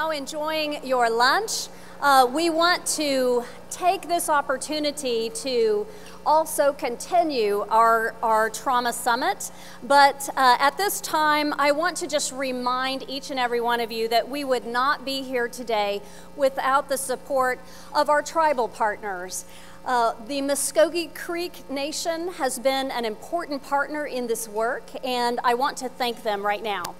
now enjoying your lunch, we want to take this opportunity to also continue our trauma summit. But at this time, I want to just remind each and every one of you that we would not be here today without the support of our tribal partners. The Muscogee Creek Nation has been an important partner in this work, and I want to thank them right now.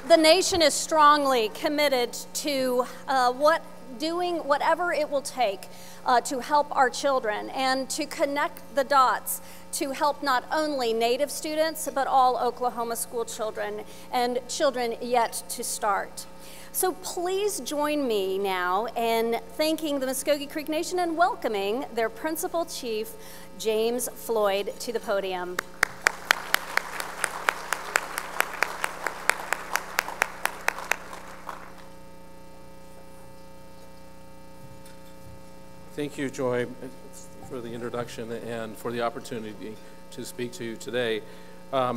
The nation is strongly committed to doing whatever it will take to help our children and to connect the dots to help not only Native students, but all Oklahoma school children and children yet to start. So please join me now in thanking the Muscogee Creek Nation and welcoming their Principal Chief, James Floyd, to the podium. Thank you, Joy, for the introduction and for the opportunity to speak to you today. I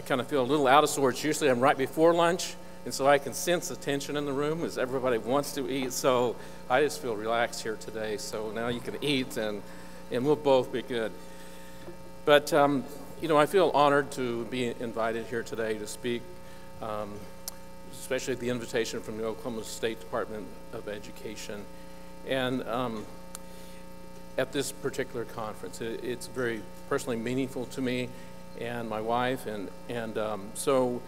kind of feel a little out of sorts. Usually I'm right before lunch, and so I can sense the tension in the room as everybody wants to eat. So I just feel relaxed here today. So now you can eat, and we'll both be good. But, you know, I feel honored to be invited here today to speak, especially at the invitation from the Oklahoma State Department of Education. And at this particular conference, it's very personally meaningful to me and my wife, and so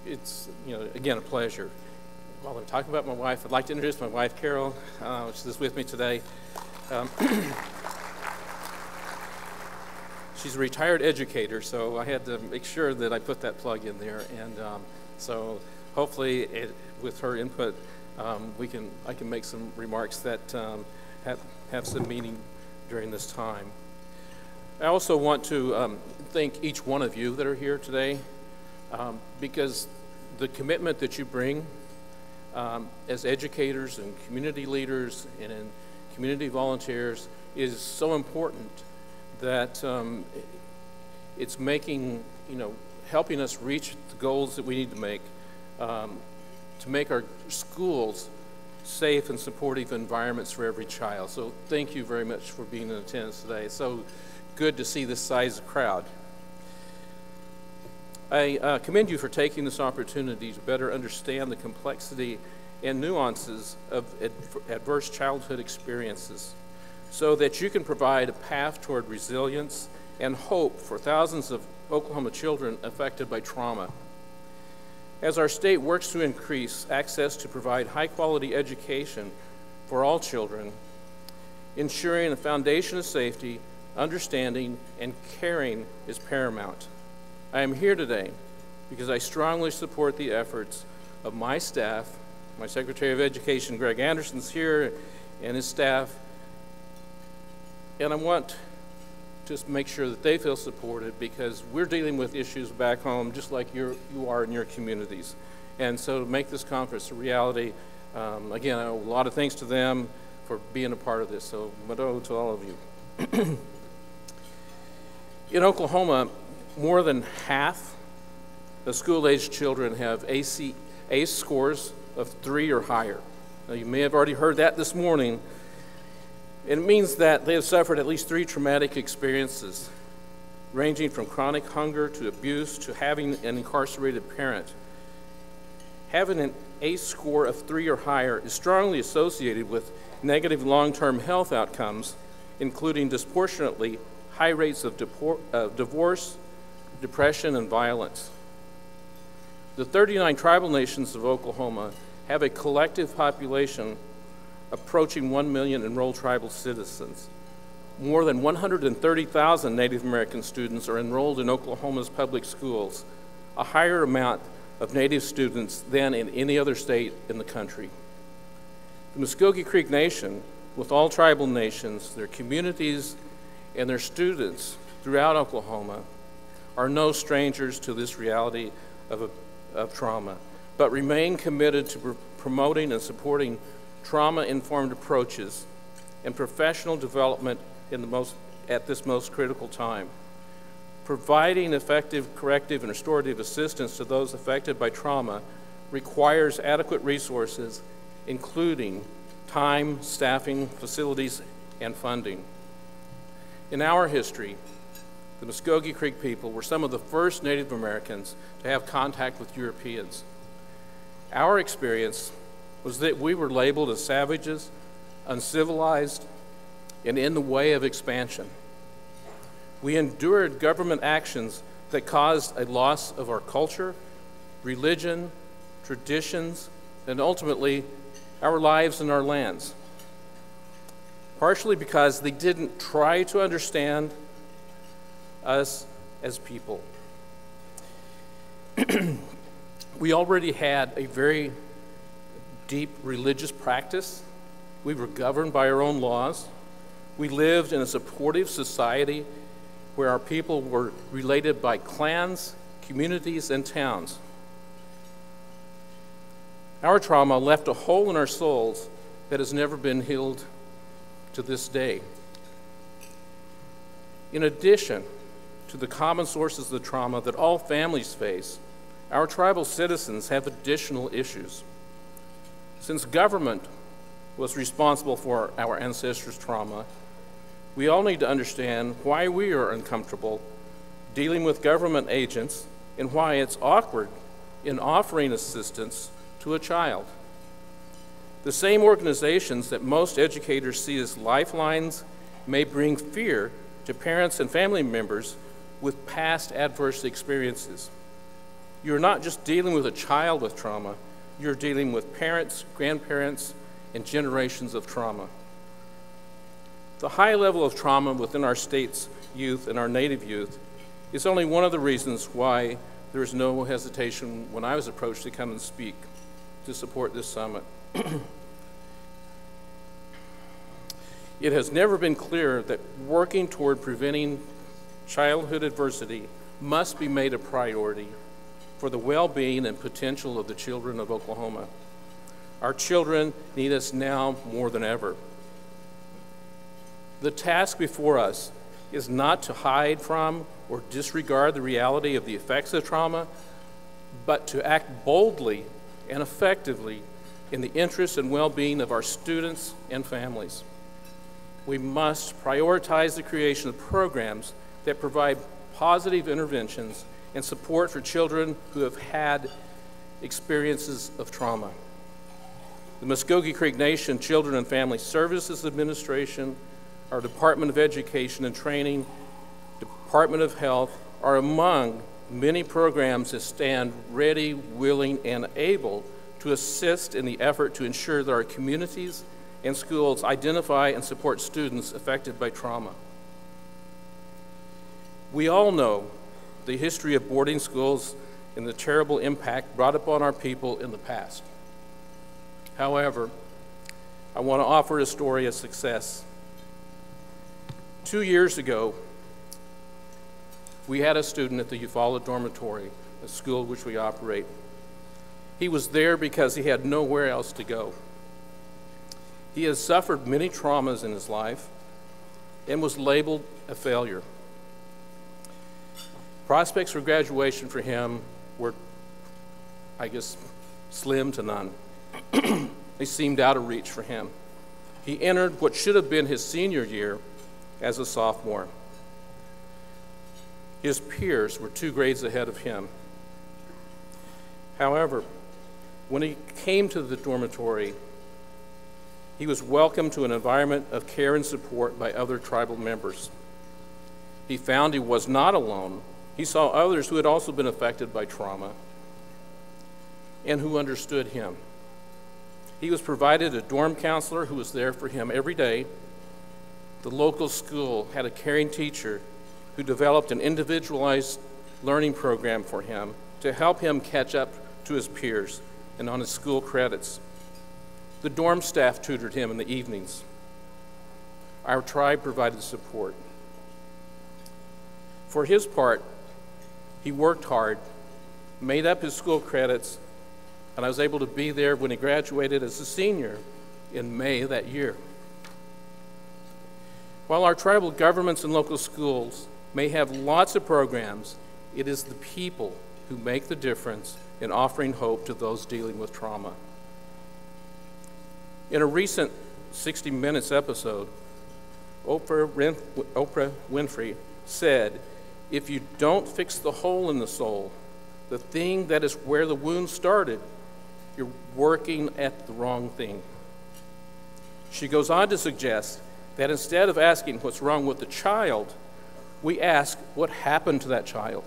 it's, you know, again, a pleasure. While I'm talking about my wife, I'd like to introduce my wife, Carol, she's with me today. She's a retired educator, so I had to make sure that I put that plug in there, and so hopefully with her input, I can make some remarks that have some meaning during this time. I also want to thank each one of you that are here today, because the commitment that you bring as educators and community leaders and community volunteers is so important that it's making, you know, helping us reach the goals that we need to make our schools safe and supportive environments for every child. So thank you very much for being in attendance today. It's so good to see this size of crowd. I commend you for taking this opportunity to better understand the complexity and nuances of adverse childhood experiences so that you can provide a path toward resilience and hope for thousands of Oklahoma children affected by trauma. As our state works to increase access to provide high-quality education for all children, ensuring a foundation of safety, understanding, and caring is paramount. I am here today because I strongly support the efforts of my staff. My Secretary of Education, Greg Anderson's here, and his staff, and I want just make sure that they feel supported because we're dealing with issues back home just like you are in your communities. And so to make this conference a reality, again, I owe a lot of thanks to them for being a part of this, so mado to all of you. In Oklahoma, more than half of school-aged children have ACE scores of 3 or higher. Now, you may have already heard that this morning. It means that they have suffered at least 3 traumatic experiences, ranging from chronic hunger to abuse to having an incarcerated parent. Having an ACE score of 3 or higher is strongly associated with negative long-term health outcomes, including disproportionately high rates of divorce, depression, and violence. The 39 tribal nations of Oklahoma have a collective population approaching 1 million enrolled tribal citizens. More than 130,000 Native American students are enrolled in Oklahoma's public schools, a higher amount of Native students than in any other state in the country. The Muscogee Creek Nation, with all tribal nations, their communities, and their students throughout Oklahoma, are no strangers to this reality of trauma, but remain committed to promoting and supporting trauma-informed approaches and professional development at this most critical time. providing effective corrective and restorative assistance to those affected by trauma requires adequate resources, including time, staffing, facilities, and funding. In our history, the Muscogee Creek people were some of the first Native Americans to have contact with Europeans. Our experience was that we were labeled as savages, uncivilized, and in the way of expansion. We endured government actions that caused a loss of our culture, religion, traditions, and ultimately our lives and our lands. Partially because they didn't try to understand us as people. We already had a very deep religious practice. We were governed by our own laws. We lived in a supportive society where our people were related by clans, communities, and towns. Our trauma left a hole in our souls that has never been healed to this day. In addition to the common sources of the trauma that all families face, our tribal citizens have additional issues. Since government was responsible for our ancestors' trauma, we all need to understand why we are uncomfortable dealing with government agents and why it's awkward in offering assistance to a child. The same organizations that most educators see as lifelines may bring fear to parents and family members with past adverse experiences. You're not just dealing with a child with trauma, you're dealing with parents, grandparents, and generations of trauma. The high level of trauma within our state's youth and our Native youth is only one of the reasons why there is no hesitation when I was approached to come and speak to support this summit. It has never been clearer that working toward preventing childhood adversity must be made a priority for the well-being and potential of the children of Oklahoma. Our children need us now more than ever. The task before us is not to hide from or disregard the reality of the effects of trauma, but to act boldly and effectively in the interest and well-being of our students and families. We must prioritize the creation of programs that provide positive interventions and support for children who have had experiences of trauma. The Muscogee Creek Nation Children and Family Services Administration, our Department of Education and Training, Department of Health are among many programs that stand ready, willing, and able to assist in the effort to ensure that our communities and schools identify and support students affected by trauma. We all know the history of boarding schools and the terrible impact brought upon our people in the past. However, I want to offer a story of success. 2 years ago, we had a student at the Eufaula Dormitory, a school which we operate. He was there because he had nowhere else to go. He has suffered many traumas in his life and was labeled a failure. Prospects for graduation for him were, I guess, slim to none. They seemed out of reach for him. He entered what should have been his senior year as a sophomore. His peers were 2 grades ahead of him. However, when he came to the dormitory, he was welcomed to an environment of care and support by other tribal members. He found he was not alone. He saw others who had also been affected by trauma and who understood him. He was provided a dorm counselor who was there for him every day. The local school had a caring teacher who developed an individualized learning program for him to help him catch up to his peers and on his school credits. The dorm staff tutored him in the evenings. Our tribe provided support. For his part, he worked hard, made up his school credits, and I was able to be there when he graduated as a senior in May that year. While our tribal governments and local schools may have lots of programs, it is the people who make the difference in offering hope to those dealing with trauma. In a recent 60 Minutes episode, Oprah Winfrey said, "If you don't fix the hole in the soul, the thing that is where the wound started, you're working at the wrong thing." She goes on to suggest that instead of asking what's wrong with the child, we ask what happened to that child.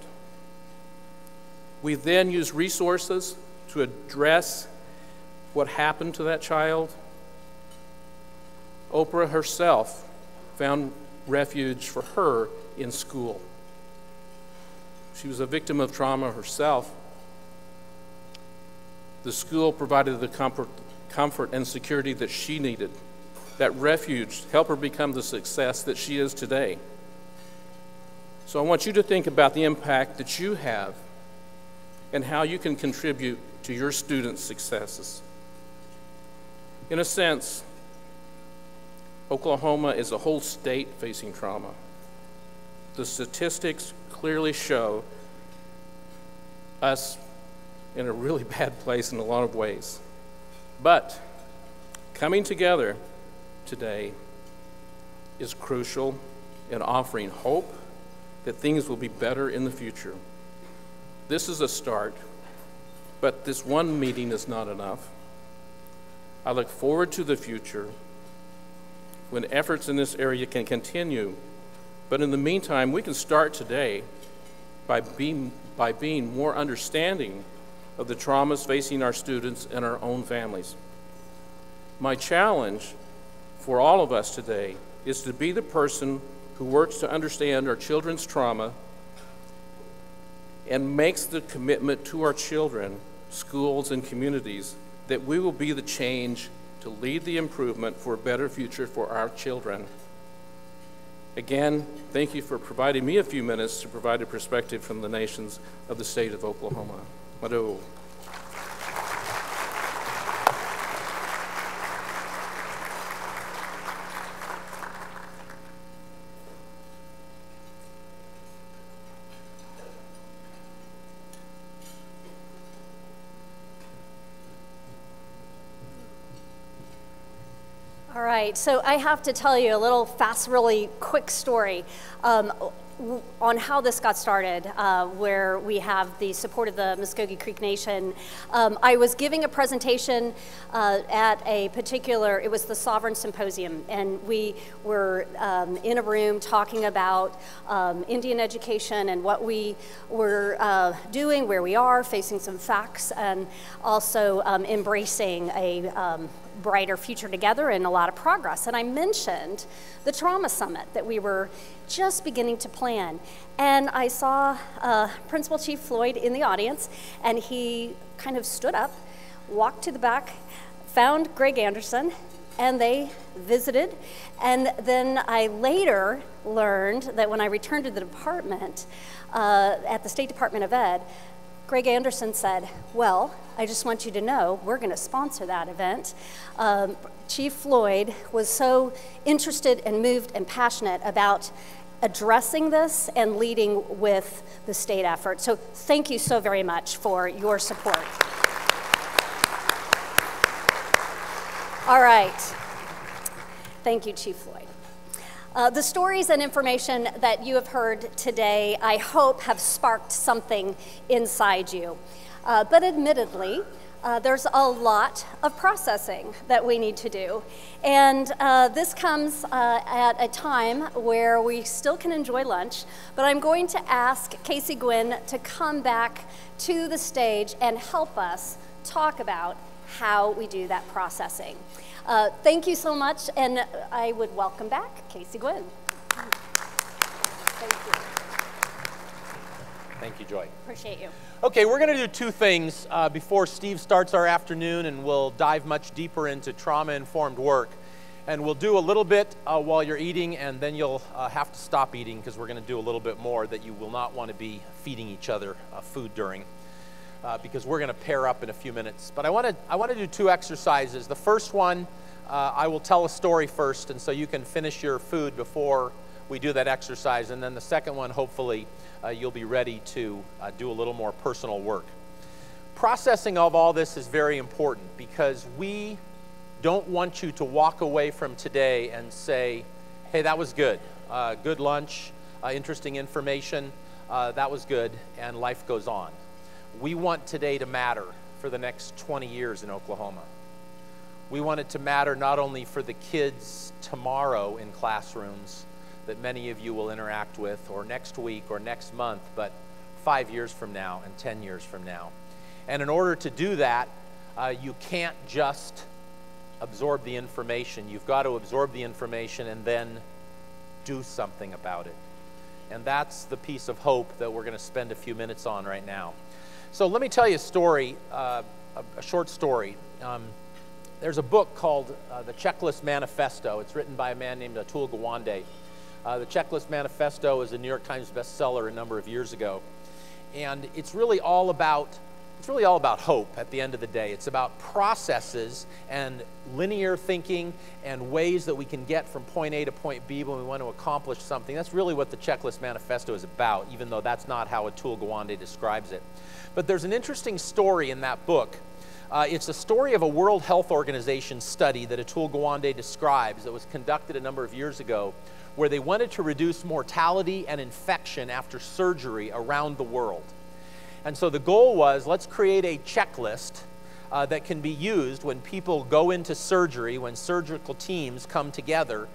We then use resources to address what happened to that child. Oprah herself found refuge for her in school. She was a victim of trauma herself. The school provided the comfort and security that she needed. That refuge helped her become the success that she is today. So I want you to think about the impact that you have and how you can contribute to your students' successes. In a sense, Oklahoma is a whole state facing trauma. The statistics clearly show us in a really bad place in a lot of ways. But coming together today is crucial in offering hope that things will be better in the future. This is a start, but this one meeting is not enough. I look forward to the future when efforts in this area can continue, but in the meantime, we can start today by being more understanding of the traumas facing our students and our own families. My challenge for all of us today is to be the person who works to understand our children's trauma and makes the commitment to our children, schools, and communities that we will be the change to lead the improvement for a better future for our children. Again, thank you for providing me a few minutes to provide a perspective from the nations of the state of Oklahoma. Mado. All right, so I have to tell you a little fast, really quick story on how this got started, where we have the support of the Muscogee Creek Nation. I was giving a presentation at a particular, it was the Sovereign Symposium, and we were in a room talking about Indian education and what we were doing, where we are, facing some facts, and also embracing a brighter future together and a lot of progress. And I mentioned the trauma summit that we were just beginning to plan. And I saw Principal Chief Floyd in the audience, and he kind of stood up, walked to the back, found Greg Anderson, and they visited. And then I later learned that when I returned to the department, at the State Department of Ed, Greg Anderson said, "Well, I just want you to know we're going to sponsor that event." Chief Floyd was so interested and moved and passionate about addressing this and leading with the state effort. So thank you so very much for your support. All right. Thank you, Chief Floyd. The stories and information that you have heard today, I hope, have sparked something inside you. But admittedly, there's a lot of processing that we need to do. And this comes at a time where we still can enjoy lunch, but I'm going to ask Casey Gwinn to come back to the stage and help us talk about how we do that processing. Thank you so much, and I would welcome back Casey Gwinn. Thank you. Thank you, Joy. Appreciate you. Okay, we're going to do two things before Steve starts our afternoon, and we'll dive much deeper into trauma-informed work. And we'll do a little bit while you're eating, and then you'll have to stop eating because we're going to do a little bit more that you will not want to be feeding each other food during. Because we're going to pair up in a few minutes. But I want to do two exercises. The first one, I will tell a story first, and so you can finish your food before we do that exercise. And then the second one, hopefully, you'll be ready to do a little more personal work. Processing of all this is very important because we don't want you to walk away from today and say, hey, that was good. Good lunch, interesting information, that was good, and life goes on. We want today to matter for the next 20 years in Oklahoma. We want it to matter not only for the kids tomorrow in classrooms that many of you will interact with, or next week or next month, but 5 years from now and 10 years from now. And in order to do that, you can't just absorb the information. You've got to absorb the information and then do something about it. And that's the piece of hope that we're going to spend a few minutes on right now. So let me tell you a story, a short story. There's a book called The Checklist Manifesto. It's written by a man named Atul Gawande. The Checklist Manifesto was a New York Times bestseller a number of years ago. And it's really all about hope at the end of the day. It's about processes and linear thinking and ways that we can get from point A to point B when we want to accomplish something. That's really what the Checklist Manifesto is about, even though that's not how Atul Gawande describes it. But there's an interesting story in that book. It's a story of a World Health Organization study that Atul Gawande describes that was conducted a number of years ago, where they wanted to reduce mortality and infection after surgery around the world. And so the goal was, let's create a checklist that can be used when people go into surgery, when surgical teams come together,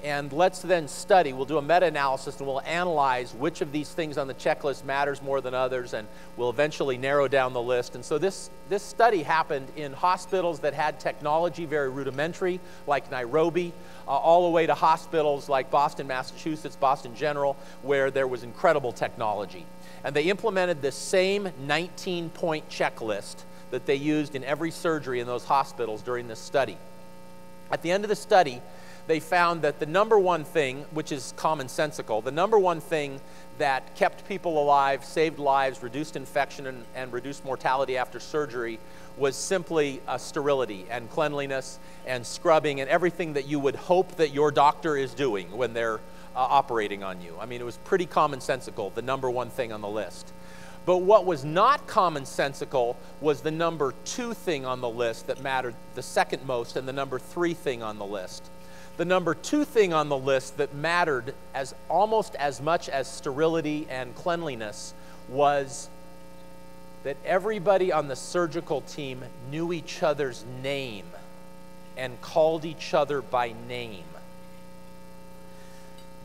and let's then study. We'll do a meta-analysis and we'll analyze which of these things on the checklist matters more than others, and we'll eventually narrow down the list. And so this study happened in hospitals that had technology very rudimentary, like Nairobi, all the way to hospitals like Boston, Massachusetts, Boston General, where there was incredible technology. And they implemented this same 19-point checklist that they used in every surgery in those hospitals during this study. At the end of the study, they found that the number one thing, which is commonsensical, the number one thing that kept people alive, saved lives, reduced infection, and reduced mortality after surgery was simply sterility and cleanliness and scrubbing and everything that you would hope that your doctor is doing when they're operating on you. I mean, it was pretty commonsensical, the number one thing on the list. But what was not commonsensical was the number two thing on the list that mattered the second most, and the number three thing on the list. The number two thing on the list that mattered almost as much as sterility and cleanliness was that everybody on the surgical team knew each other's name and called each other by name.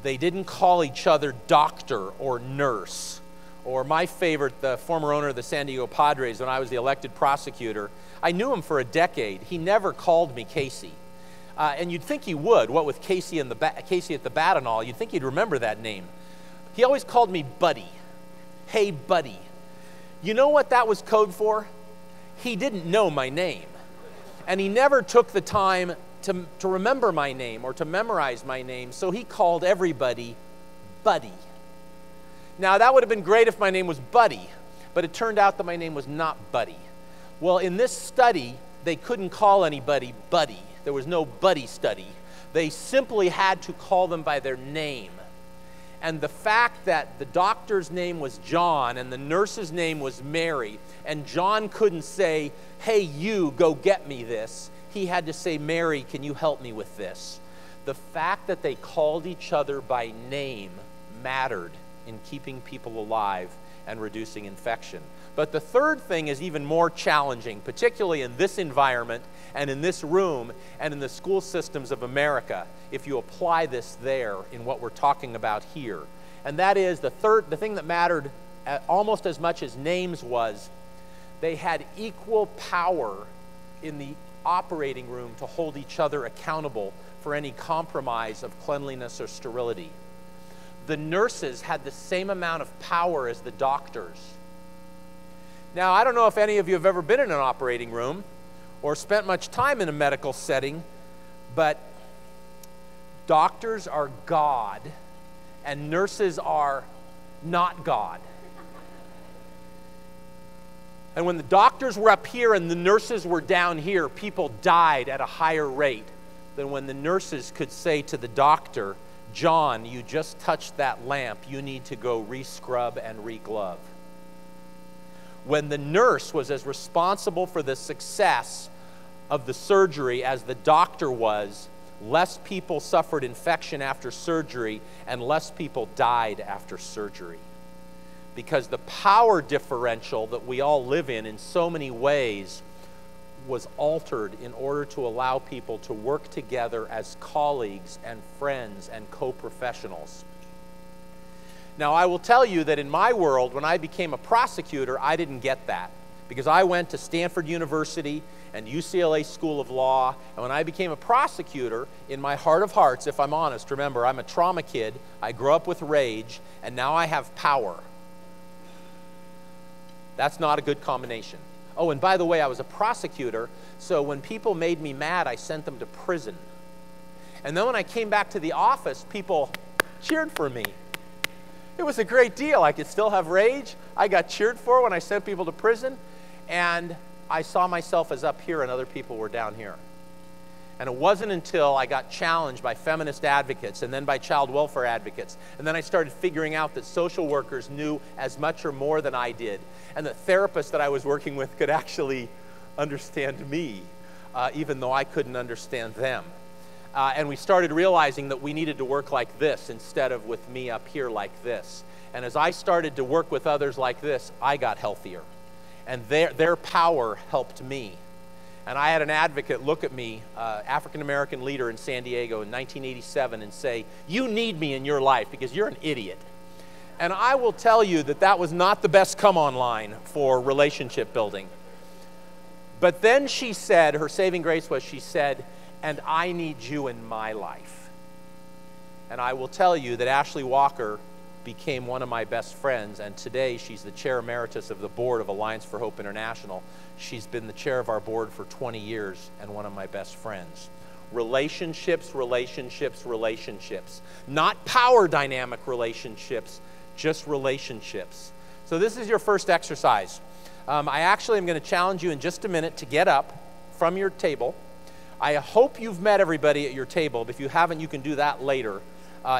They didn't call each other doctor or nurse. Or my favorite, the former owner of the San Diego Padres, when I was the elected prosecutor, I knew him for a decade. He never called me Casey. And you'd think he would, what with Casey at the bat and all, you'd think he'd remember that name. He always called me Buddy. Hey, Buddy. You know what that was code for? He didn't know my name. And he never took the time to remember my name or to memorize my name, so he called everybody Buddy. Now, that would have been great if my name was Buddy, but it turned out that my name was not Buddy. Well, in this study, they couldn't call anybody Buddy. There was no Buddy study. They simply had to call them by their name. And the fact that the doctor's name was John and the nurse's name was Mary, and John couldn't say, hey, you, go get me this. He had to say, Mary, can you help me with this? The fact that they called each other by name mattered in keeping people alive and reducing infection. But the third thing is even more challenging, particularly in this environment and in this room and in the school systems of America, if you apply this there in what we're talking about here. And that is the thing that mattered almost as much as names was, they had equal power in the operating room to hold each other accountable for any compromise of cleanliness or sterility. The nurses had the same amount of power as the doctors. Now, I don't know if any of you have ever been in an operating room or spent much time in a medical setting, but doctors are God and nurses are not God. And when the doctors were up here and the nurses were down here, people died at a higher rate than when the nurses could say to the doctor, John, you just touched that lamp. You need to go re-scrub and re-glove. When the nurse was as responsible for the success of the surgery as the doctor was, less people suffered infection after surgery and less people died after surgery. Because the power differential that we all live in so many ways was altered in order to allow people to work together as colleagues and friends and co-professionals. Now, I will tell you that in my world, when I became a prosecutor, I didn't get that, because I went to Stanford University and UCLA School of Law, and when I became a prosecutor, in my heart of hearts, if I'm honest, remember, I'm a trauma kid, I grew up with rage, and now I have power. That's not a good combination. Oh, and by the way, I was a prosecutor, so when people made me mad, I sent them to prison. And then when I came back to the office, people cheered for me. It was a great deal. I could still have rage. I got cheered for when I sent people to prison, and I saw myself as up here and other people were down here. And it wasn't until I got challenged by feminist advocates and then by child welfare advocates, and then I started figuring out that social workers knew as much or more than I did, and that therapists that I was working with could actually understand me, even though I couldn't understand them. And we started realizing that we needed to work like this instead of with me up here like this. And as I started to work with others like this, I got healthier. And their power helped me. And I had an advocate look at me, African-American leader in San Diego in 1987, and say, "You need me in your life because you're an idiot." And I will tell you that that was not the best come-on line for relationship building. But then she said, her saving grace was, she said, "And I need you in my life." And I will tell you that Ashley Walker became one of my best friends, and today she's the chair emeritus of the board of Alliance for Hope International. She's been the chair of our board for 20 years and one of my best friends. Relationships, relationships, relationships. Not power dynamic relationships, just relationships. So this is your first exercise. I actually am going to challenge you in just a minute to get up from your table. I hope you've met everybody at your table. If you haven't, you can do that later.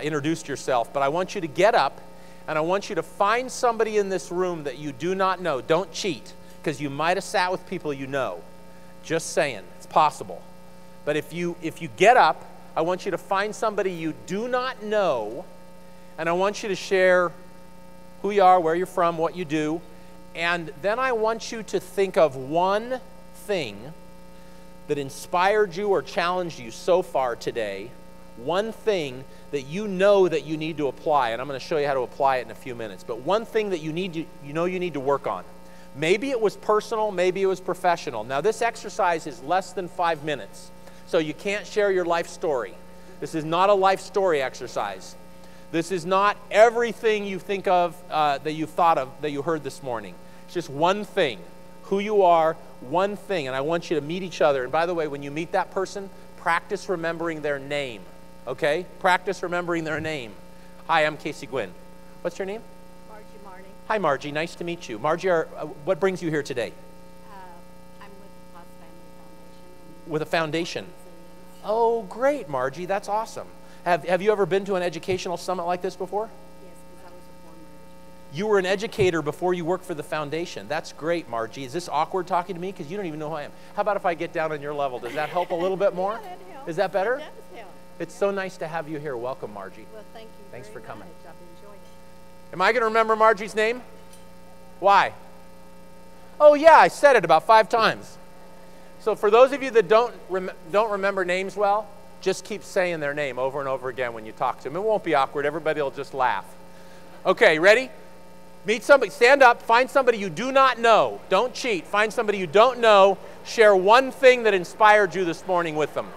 Introduce yourself. But I want you to get up, and I want you to find somebody in this room that you do not know. Don't cheat, because you might have sat with people you know. Just saying, it's possible. But if you get up, I want you to find somebody you do not know, and I want you to share who you are, where you're from, what you do, and then I want you to think of one thing that inspired you or challenged you so far today, one thing that you know that you need to apply, and I'm going to show you how to apply it in a few minutes, but one thing that you need to work on. Maybe it was personal, maybe it was professional. Now this exercise is less than 5 minutes, so you can't share your life story. This is not a life story exercise. This is not everything you think of that you've thought of, that you heard this morning. It's just one thing, who you are, one thing, and I want you to meet each other. And by the way, when you meet that person, practice remembering their name, okay? Practice remembering their name. Hi, I'm Casey Gwinn. What's your name? Margie. Hi, Margie. Nice to meet you. Margie, what brings you here today? I'm with the Plus Family Foundation. With a foundation. Oh, great, Margie. That's awesome. Have you ever been to an educational summit like this before? Yes, because I was a former educator. You were an educator before you worked for the foundation. That's great, Margie. Is this awkward talking to me? Because you don't even know who I am. How about if I get down on your level? Does that help a little bit more? Yeah, that helps. Is that better? It does help. It's so nice to have you here. Welcome, Margie. Well, thank you Thanks very for coming. much. I've enjoyed it. Am I going to remember Margie's name? Why? Oh, yeah, I said it about 5 times. So for those of you that don't remember names well, just keep saying their name over and over again when you talk to them. It won't be awkward. Everybody will just laugh. Okay, ready? Meet somebody. Stand up. Find somebody you do not know. Don't cheat. Find somebody you don't know. Share one thing that inspired you this morning with them.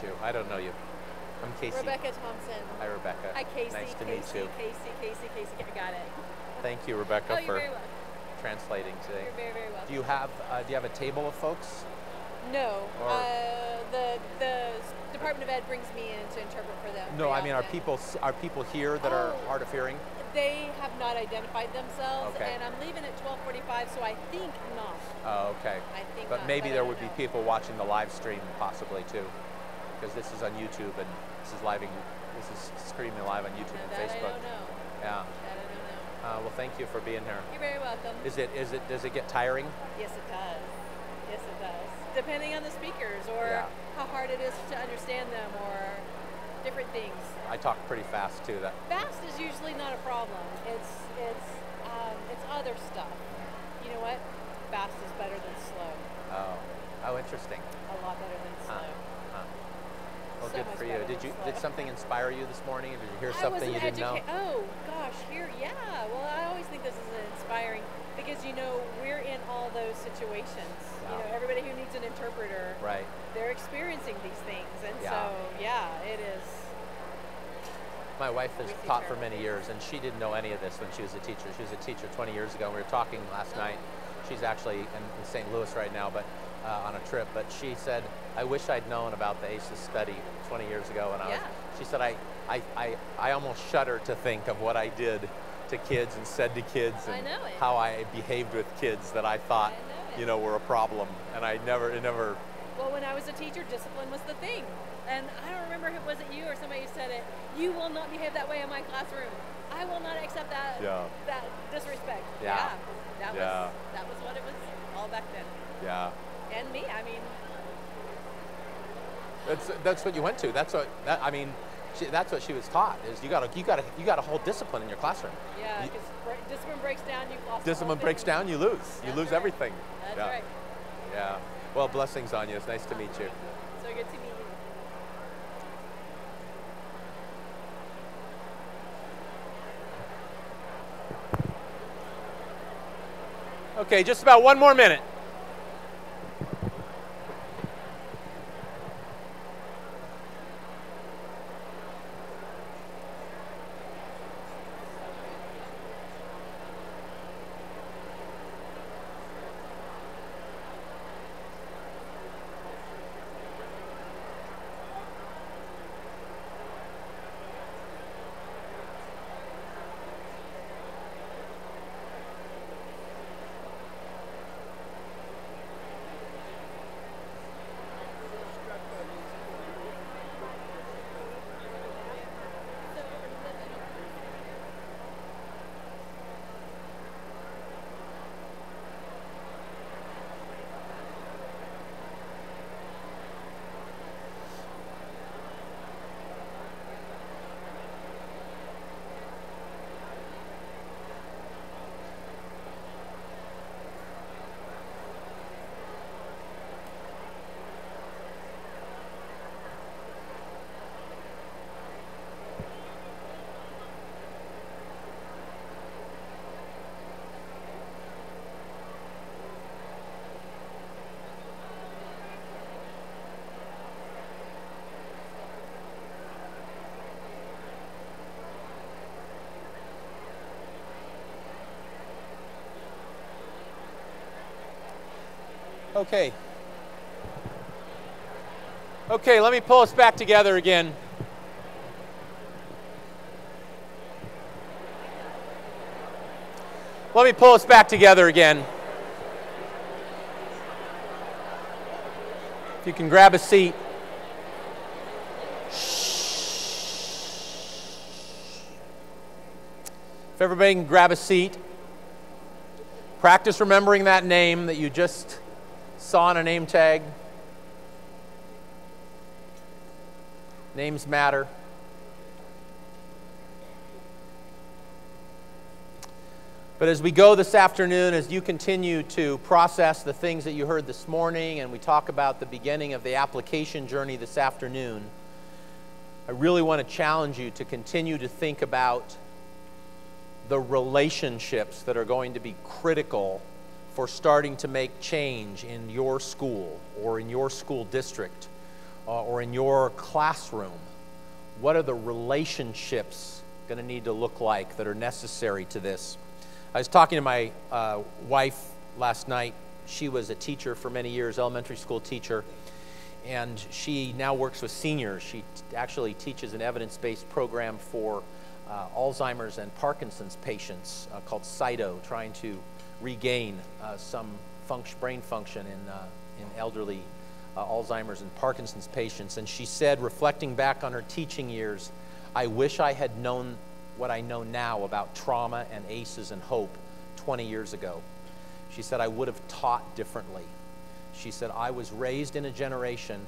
you. I don't know you. I'm Casey. Rebecca Thompson. Hi, Rebecca. Hi, Casey. Nice to meet you. Casey. I got it. Thank you, Rebecca, Oh, you're for very welcome. translating today. You're very, very welcome. Do you have a table of folks? No. Or- The Department of Ed brings me in to interpret for them. No, I pretty mean, often. are people here that are Oh. hard of hearing? They have not identified themselves, Okay. and I'm leaving at 12:45, so I think not. Oh, okay. I think But not, maybe but I there don't would be know. people watching the live stream possibly too, because this is on YouTube and this is streaming live on YouTube Now and that Facebook. I don't know. Yeah. That I don't know. Well, thank you for being here. You're very welcome. Does it get tiring? Yes, it does. Yes, it does. Depending on the speakers or Yeah. how hard it is to understand them or different things. I talk pretty fast too. That Fast is usually not a problem. It's other stuff. You know what? Fast is better than slow. oh, interesting. A lot better than slow. Huh. Well, So good much for you. better Did than did slow. something inspire you this morning? Or did you hear I something was you didn't know? Oh gosh, yeah. Well, I always think this is inspiring because we're in all those situations. Yeah. Everybody who needs an interpreter, Right. they're experiencing these things, and Yeah. so yeah, it is. My wife has We see taught for terrible many years, and she didn't know any of this when she was a teacher. She was a teacher 20 years ago. We were talking last night. She's actually in St. Louis right now, but on a trip. But she said, "I wish I'd known about the ACES study 20 years ago." And Yeah. she said, "I almost shudder to think of what I did to kids and said to kids, I and know it. how I behaved with kids that I thought, I know it. were a problem, and it never." Well, when I was a teacher, discipline was the thing. And I don't remember if was it you or somebody who said it. You will not behave that way in my classroom. I will not accept that that disrespect. Yeah. That Yeah. was what it was all back then. Yeah. And me, I mean, That's what you went to. That's what she was taught. Is you got to hold discipline in your classroom. yeah, because discipline breaks down, you've lost the Discipline whole breaks thing. down, you lose. You That's lose right. everything. That's yeah. right. Yeah. Well, blessings on you. It's nice to meet you. So good to meet you. Okay, just about one more minute. Okay. Okay, let me pull us back together again. Let me pull us back together again. If you can grab a seat. If everybody can grab a seat. Practice remembering that name that you just saw on a name tag. Names matter. But as we go this afternoon, as you continue to process the things that you heard this morning, and we talk about the beginning of the application journey this afternoon, I really want to challenge you to continue to think about the relationships that are going to be critical for starting to make change in your school or in your school district or in your classroom? What are the relationships going to need to look like that are necessary to this? I was talking to my wife last night. She was a teacher for many years, elementary school teacher, and she now works with seniors. She actually teaches an evidence-based program for Alzheimer's and Parkinson's patients called CYTO, trying to regain some brain function in elderly Alzheimer's and Parkinson's patients. And she said, reflecting back on her teaching years, I wish I had known what I know now about trauma and ACEs and hope 20 years ago. She said, I would have taught differently. She said, I was raised in a generation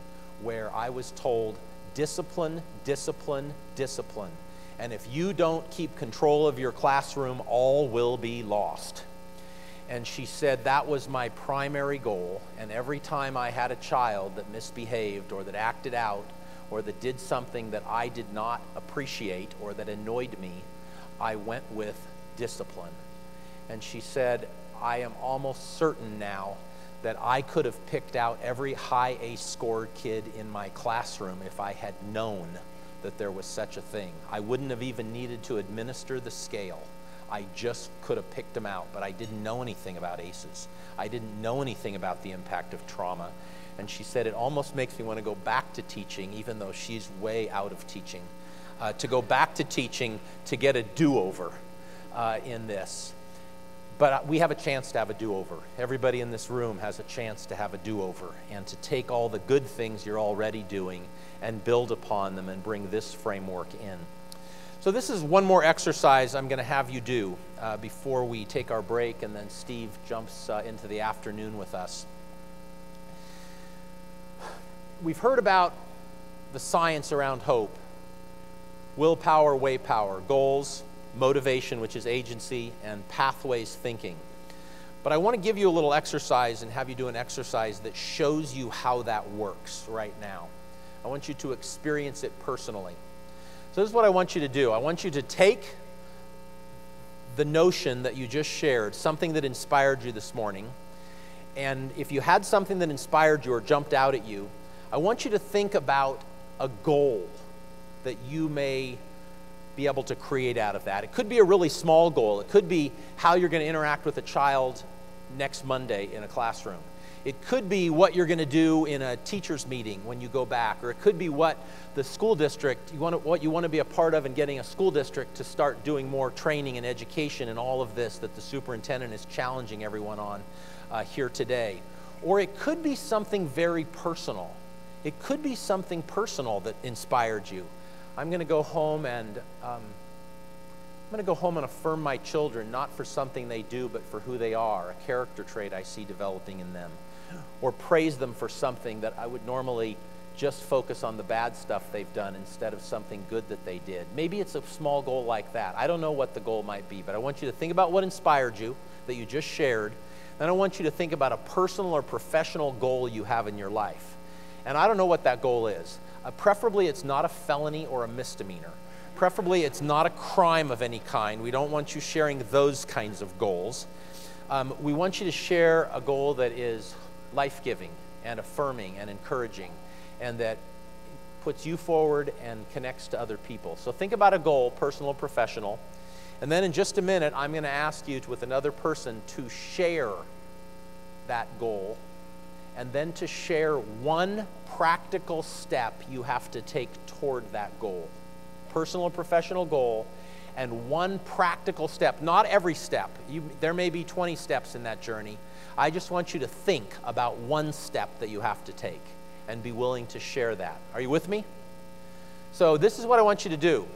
where I was told, discipline, discipline, discipline. And if you don't keep control of your classroom, all will be lost. And she said, that was my primary goal. And every time I had a child that misbehaved or that acted out or that did something that I did not appreciate or that annoyed me, I went with discipline. And she said, I am almost certain now that I could have picked out every high ACE scored kid in my classroom if I had known that there was such a thing. I wouldn't have even needed to administer the scale. I just could have picked them out, but I didn't know anything about ACEs. I didn't know anything about the impact of trauma. And she said, it almost makes me want to go back to teaching, even though she's way out of teaching, to go back to teaching to get a do-over in this. But we have a chance to have a do-over. Everybody in this room has a chance to have a do-over and to take all the good things you're already doing and build upon them and bring this framework in. So this is one more exercise I'm going to have you do before we take our break, and then Steve jumps into the afternoon with us. We've heard about the science around hope: willpower, way power, goals, motivation, which is agency, and pathways thinking. But I want to give you a little exercise and have you do an exercise that shows you how that works right now. I want you to experience it personally. So this is what I want you to do. I want you to take the notion that you just shared, something that inspired you this morning, and if you had something that inspired you or jumped out at you, I want you to think about a goal that you may be able to create out of that. It could be a really small goal. It could be how you're going to interact with a child next Monday in a classroom. It could be what you're going to do in a teacher's meeting when you go back, or it could be what the school district, what you want to be a part of in getting a school district to start doing more training and education and all of this that the superintendent is challenging everyone on here today. Or it could be something very personal. It could be something personal that inspired you. I'm going to go home and affirm my children, not for something they do, but for who they are, a character trait I see developing in them. Or praise them for something that I would normally just focus on the bad stuff they've done instead of something good that they did. Maybe it's a small goal like that. I don't know what the goal might be, but I want you to think about what inspired you that you just shared. Then I want you to think about a personal or professional goal you have in your life. And I don't know what that goal is. Preferably, it's not a felony or a misdemeanor. Preferably, it's not a crime of any kind. We don't want you sharing those kinds of goals. We want you to share a goal that is life-giving and affirming and encouraging, and that puts you forward and connects to other people. So think about a goal, personal or professional. And then in just a minute, I'm going to ask you with another person to share that goal, and then to share one practical step you have to take toward that goal. Personal or professional goal, and one practical step. Not every step. There may be 20 steps in that journey. I just want you to think about one step that you have to take and be willing to share that. Are you with me? So this is what I want you to do.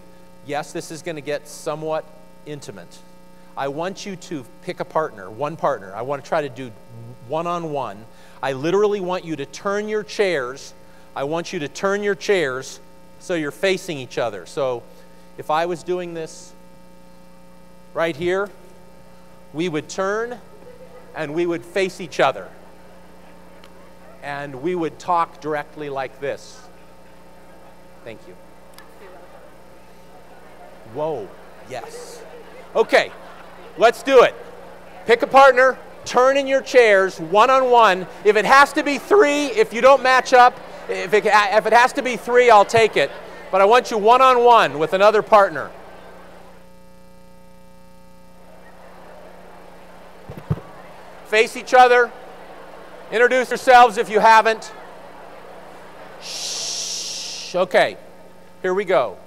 Yes, this is going to get somewhat intimate. I want you to pick a partner, one partner. I want to try to do one-on-one. I literally want you to turn your chairs. I want you to turn your chairs so you're facing each other. So if I was doing this right here, we would turn and we would face each other. And we would talk directly like this. Thank you. Whoa, yes. Okay, let's do it. Pick a partner, turn in your chairs, one-on-one. If it has to be 3, if you don't match up, If it has to be 3, I'll take it. But I want you one-on-one with another partner. Face each other. Introduce yourselves if you haven't. Shh. Okay, here we go.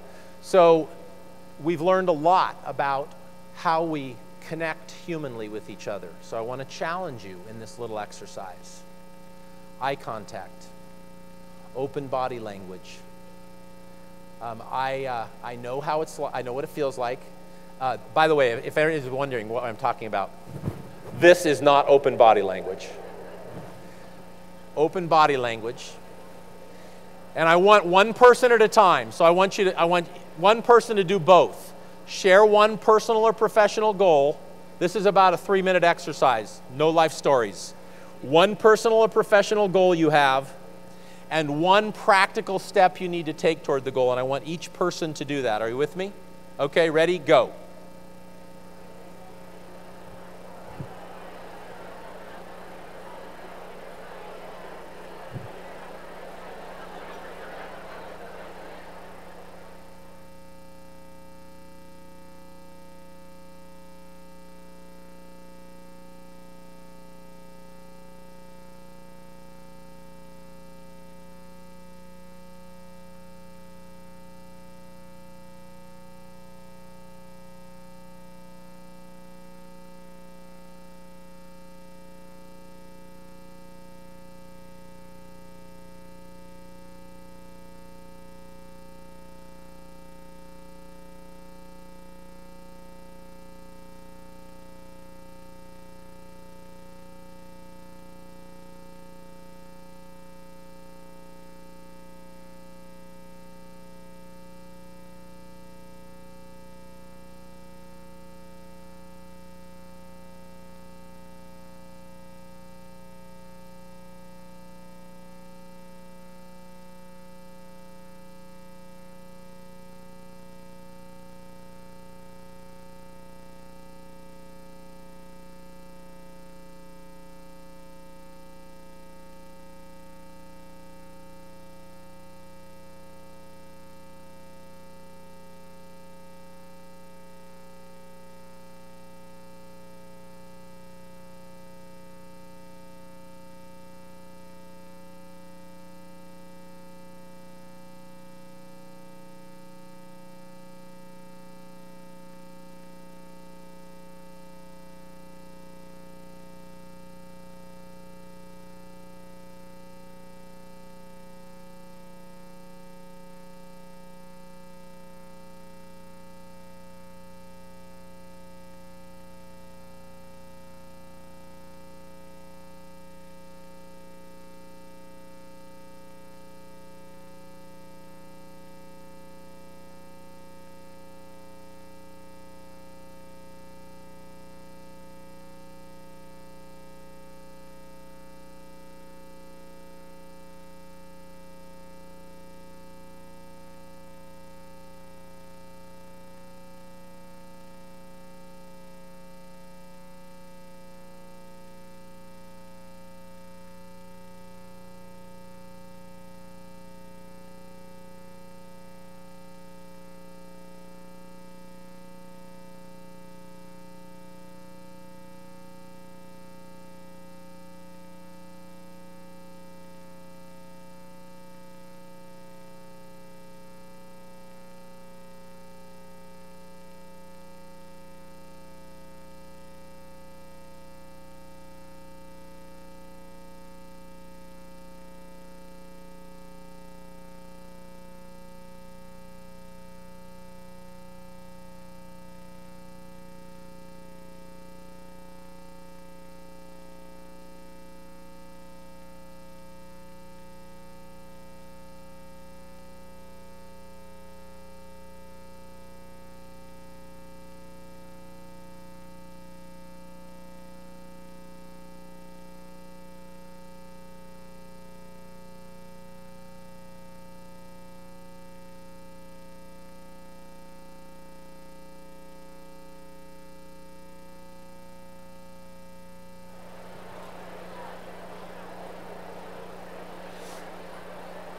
So we've learned a lot about how we connect humanly with each other. So I want to challenge you in this little exercise. Eye contact, open body language. I know how I know what it feels like. By the way, if anyone is wondering what I'm talking about, this is not open body language. Open body language. And I want one person at a time. So I want one person to do both. Share one personal or professional goal. This is about a 3-minute exercise. No life stories. One personal or professional goal you have, and one practical step you need to take toward the goal. And I want each person to do that. Are you with me? Okay, ready? Go.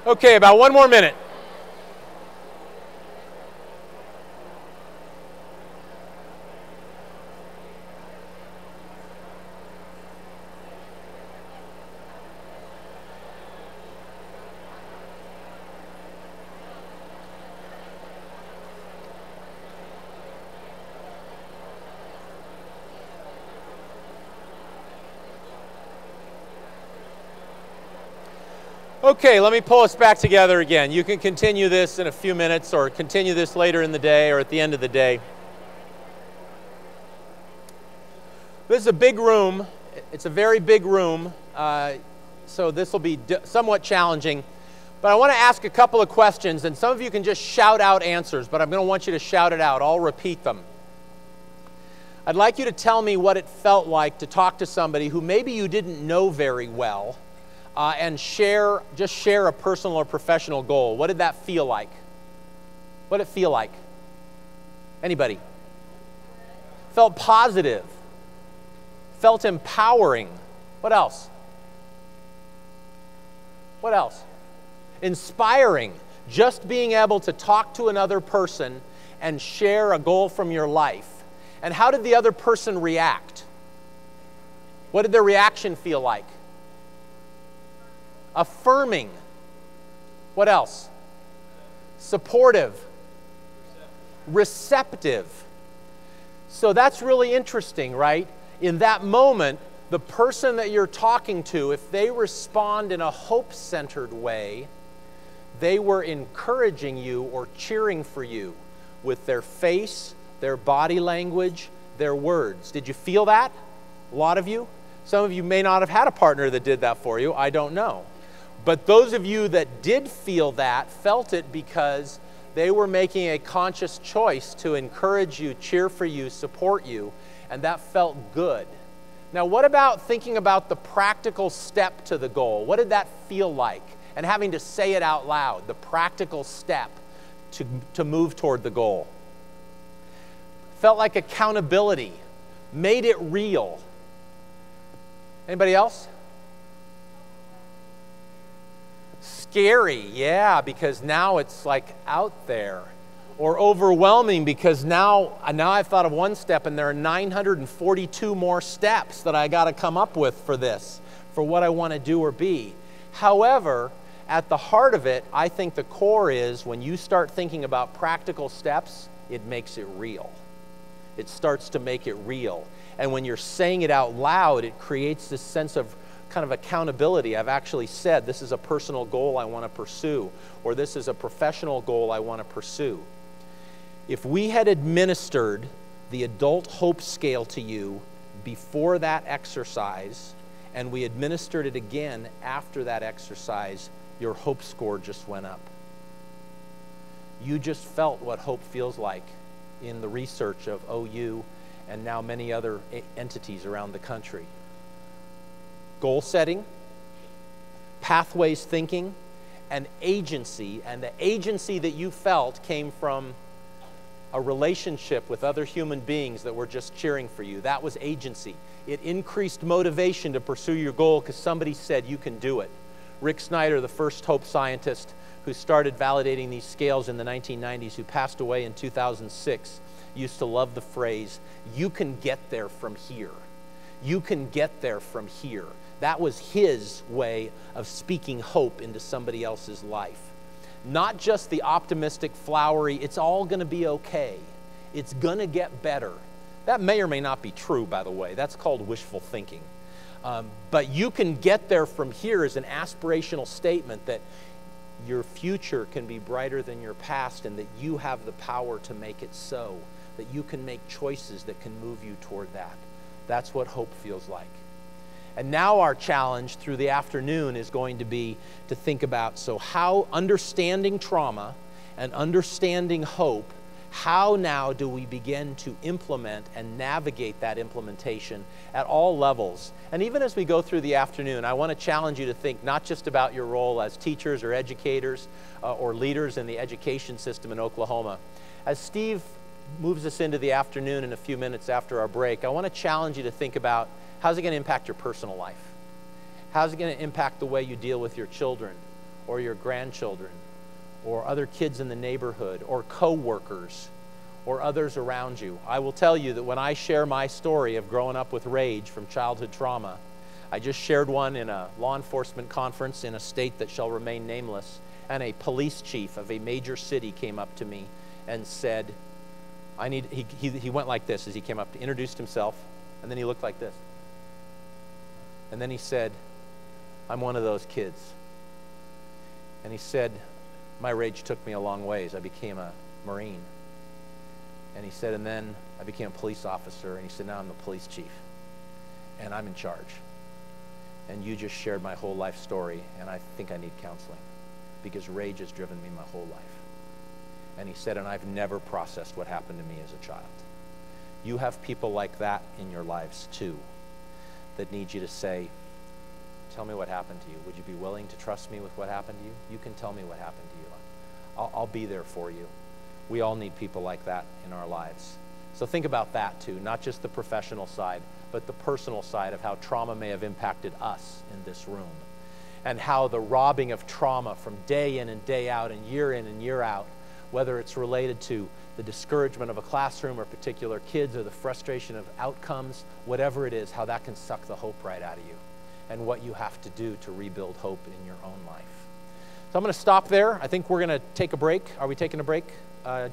Okay, about 1 more minute. Okay, let me pull us back together again. You can continue this in a few minutes or continue this later in the day or at the end of the day. This is a big room. It's a very big room, so this will be somewhat challenging. But I want to ask a couple of questions, and some of you can just shout out answers, but I'm going to want you to shout it out. I'll repeat them. I'd like you to tell me what it felt like to talk to somebody who maybe you didn't know very well, and just share a personal or professional goal. What did that feel like? What did it feel like? Anybody? Felt positive. Felt empowering. What else? What else? Inspiring. Just being able to talk to another person and share a goal from your life. And how did the other person react? What did their reaction feel like? Affirming. What else? Supportive. Receptive. So that's really interesting, right? In that moment, the person that you're talking to, if they respond in a hope-centered way, they were encouraging you or cheering for you with their face, their body language, their words. Did you feel that? A lot of you? Some of you may not have had a partner that did that for you. I don't know. But those of you that did feel that felt it because they were making a conscious choice to encourage you, cheer for you, support you, and that felt good. Now, what about thinking about the practical step to the goal? What did that feel like? And having to say it out loud, the practical step to move toward the goal. Felt like accountability, made it real. Anybody else? Scary, yeah, because now it's like out there. Or overwhelming because now I've thought of one step and there are 942 more steps that I got to come up with for this, for what I want to do or be. However, at the heart of it, I think the core is when you start thinking about practical steps, it makes it real. It starts to make it real. And when you're saying it out loud, it creates this sense of kind of accountability. I've actually said, this is a personal goal I want to pursue, or this is a professional goal I want to pursue. If we had administered the adult hope scale to you before that exercise, and we administered it again after that exercise, your hope score just went up. You just felt what hope feels like in the research of OU and now many other entities around the country. Goal setting, pathways thinking, and agency. And the agency that you felt came from a relationship with other human beings that were just cheering for you. That was agency. It increased motivation to pursue your goal because somebody said you can do it. Rick Snyder, the first hope scientist who started validating these scales in the 1990s, who passed away in 2006, used to love the phrase, you can get there from here. You can get there from here. That was his way of speaking hope into somebody else's life. Not just the optimistic, flowery, it's all going to be okay. It's going to get better. That may or may not be true, by the way. That's called wishful thinking. But you can get there from here is an aspirational statement that your future can be brighter than your past and that you have the power to make it so, that you can make choices that can move you toward that. That's what hope feels like. And now our challenge through the afternoon is going to be to think about, so how understanding trauma and understanding hope, how now do we begin to implement and navigate that implementation at all levels? And even as we go through the afternoon, I want to challenge you to think not just about your role as teachers or educators or leaders in the education system in Oklahoma. As Steve moves us into the afternoon in a few minutes after our break, I want to challenge you to think about, how's it going to impact your personal life? How's it going to impact the way you deal with your children or your grandchildren or other kids in the neighborhood or co-workers or others around you. I will tell you that when I share my story of growing up with rage from childhood trauma, I just shared one in a law enforcement conference in a state that shall remain nameless, and a police chief of a major city came up to me and said, he went like this as he came up, introduced himself, and then he looked like this. And then he said, I'm one of those kids. And he said, my rage took me a long ways. I became a Marine. And he said, and then I became a police officer. And he said, now I'm the police chief. And I'm in charge. And you just shared my whole life story, and I think I need counseling because rage has driven me my whole life. And he said, and I've never processed what happened to me as a child. You have people like that in your lives too that need you to say, tell me what happened to you. Would you be willing to trust me with what happened to you? You can tell me what happened to you. I'll be there for you. We all need people like that in our lives. So think about that too, not just the professional side, but the personal side of how trauma may have impacted us in this room, and how the robbing of trauma from day in and day out and year out, whether it's related to the discouragement of a classroom or particular kids or the frustration of outcomes, whatever it is, how that can suck the hope right out of you, and what you have to do to rebuild hope in your own life. So I'm going to stop there. I think we're going to take a break. Are we taking a break,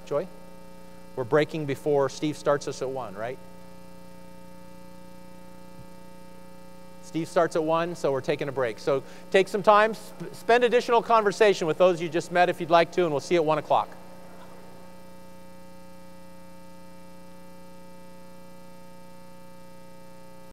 Joy? We're breaking before Steve starts us at 1, right? Steve starts at 1, so we're taking a break. So take some time, spend additional conversation with those you just met if you'd like to, and we'll see you at 1 o'clock.